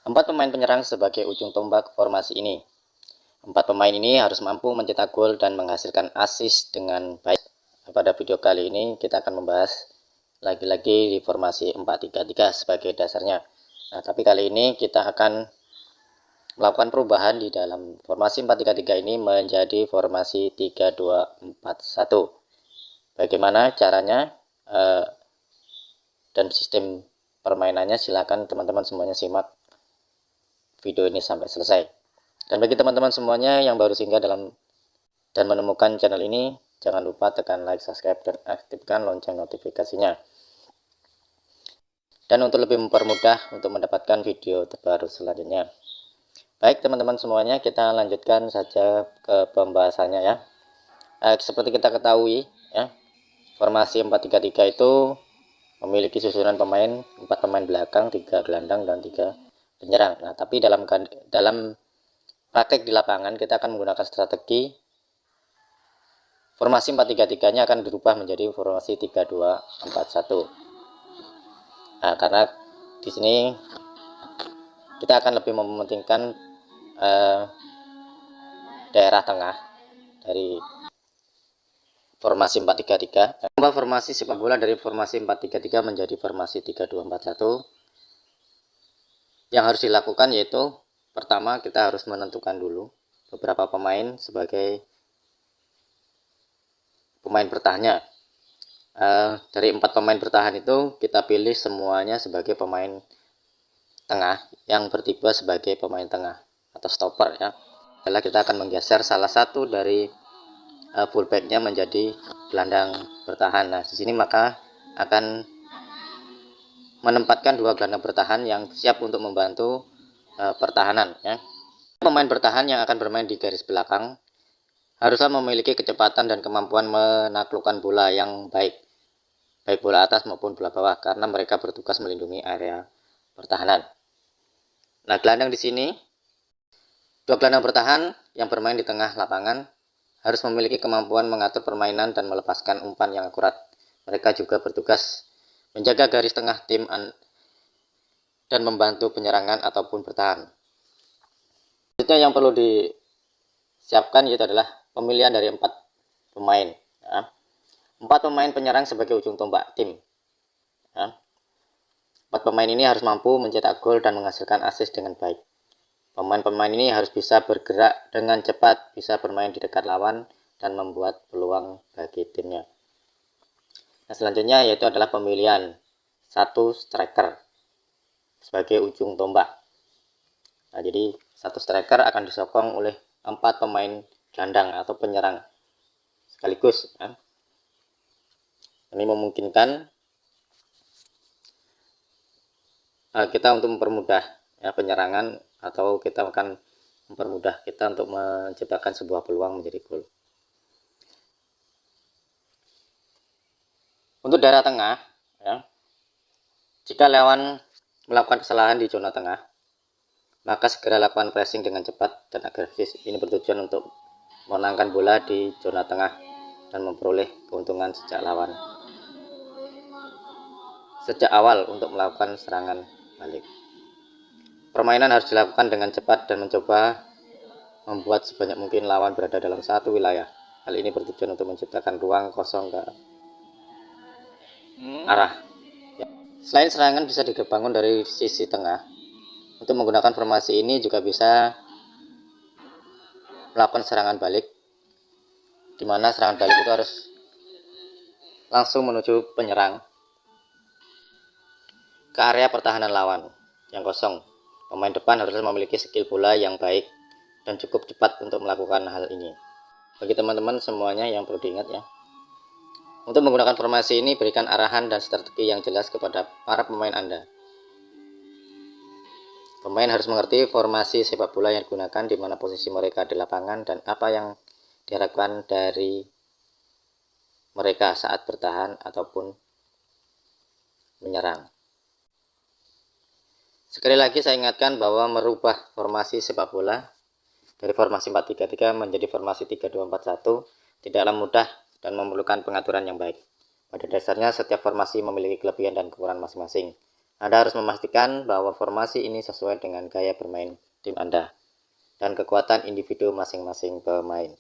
Empat pemain penyerang sebagai ujung tombak formasi ini. Empat pemain ini harus mampu mencetak gol dan menghasilkan assist dengan baik. Pada video kali ini kita akan membahas lagi-lagi di formasi 4-3-3 sebagai dasarnya. Nah, tapi kali ini kita akan melakukan perubahan di dalam formasi 4-3-3 ini menjadi formasi 3-2-4-1. Bagaimana caranya dan sistem permainannya, silakan teman-teman semuanya simak video ini sampai selesai. Dan bagi teman-teman semuanya yang baru singgah dan menemukan channel ini, jangan lupa tekan like, subscribe, dan aktifkan lonceng notifikasinya. Dan untuk lebih mempermudah untuk mendapatkan video terbaru selanjutnya. Baik teman-teman semuanya, kita lanjutkan saja ke pembahasannya ya. Seperti kita ketahui ya, formasi 4-3-3 itu memiliki susunan pemain 4 pemain belakang, 3 gelandang, dan 3 penyerang. Nah, tapi dalam praktek di lapangan kita akan menggunakan strategi formasi 4-3-3-nya akan berubah menjadi formasi 3-2-4-1. Nah, karena di sini kita akan lebih mementingkan daerah tengah dari formasi 4-3-3. Mengubah formasi sepak bola dari formasi 4-3-3 menjadi formasi 3-2-4-1. Yang harus dilakukan yaitu pertama kita harus menentukan dulu beberapa pemain sebagai pemain bertahannya. Dari 4 pemain bertahan itu kita pilih semuanya sebagai pemain tengah yang bertipe sebagai pemain tengah atau stopper ya. Setelah kita akan menggeser salah satu dari fullbacknya menjadi gelandang bertahan. Nah, di sini maka akan menempatkan 2 gelandang bertahan yang siap untuk membantu pertahanan ya. Pemain bertahan yang akan bermain di garis belakang haruslah memiliki kecepatan dan kemampuan menaklukkan bola yang baik bola atas maupun bola bawah, karena mereka bertugas melindungi area pertahanan. Nah, gelandang di sini 2 gelandang bertahan yang bermain di tengah lapangan harus memiliki kemampuan mengatur permainan dan melepaskan umpan yang akurat. Mereka juga bertugas menjaga garis tengah tim dan membantu penyerangan ataupun bertahan. Selanjutnya yang perlu disiapkan yaitu adalah pemilihan dari 4 pemain ya. 4 pemain penyerang sebagai ujung tombak tim ya. 4 pemain ini harus mampu mencetak gol dan menghasilkan assist dengan baik. Pemain-pemain ini harus bisa bergerak dengan cepat, bisa bermain di dekat lawan, dan membuat peluang bagi timnya. Nah, selanjutnya yaitu adalah pemilihan 1 striker sebagai ujung tombak. Nah, jadi 1 striker akan disokong oleh 4 pemain gelandang atau penyerang sekaligus ya. Ini memungkinkan kita untuk mempermudah ya, penyerangan, atau kita akan mempermudah kita untuk menciptakan sebuah peluang menjadi gol. Untuk daerah tengah ya, jika lawan melakukan kesalahan di zona tengah, maka segera lakukan pressing dengan cepat dan agresif. Ini bertujuan untuk memenangkan bola di zona tengah dan memperoleh keuntungan sejak awal untuk melakukan serangan balik. Permainan harus dilakukan dengan cepat dan mencoba membuat sebanyak mungkin lawan berada dalam satu wilayah. Hal ini bertujuan untuk menciptakan ruang kosong ke arah. Selain serangan bisa dibangun dari sisi tengah, untuk menggunakan formasi ini juga bisa melakukan serangan balik, di mana serangan balik itu harus langsung menuju penyerang ke area pertahanan lawan yang kosong. Pemain depan harus memiliki skill bola yang baik dan cukup cepat untuk melakukan hal ini. Bagi teman-teman semuanya yang perlu diingat ya, untuk menggunakan formasi ini berikan arahan dan strategi yang jelas kepada para pemain Anda. Pemain harus mengerti formasi sepak bola yang digunakan, di mana posisi mereka di lapangan, dan apa yang diharapkan dari mereka saat bertahan ataupun menyerang. Sekali lagi saya ingatkan bahwa merubah formasi sepak bola dari formasi 4-3-3 menjadi formasi 3-2-4-1 tidaklah mudah dan memerlukan pengaturan yang baik. Pada dasarnya setiap formasi memiliki kelebihan dan kekurangan masing-masing. Anda harus memastikan bahwa formasi ini sesuai dengan gaya bermain tim Anda dan kekuatan individu masing-masing pemain.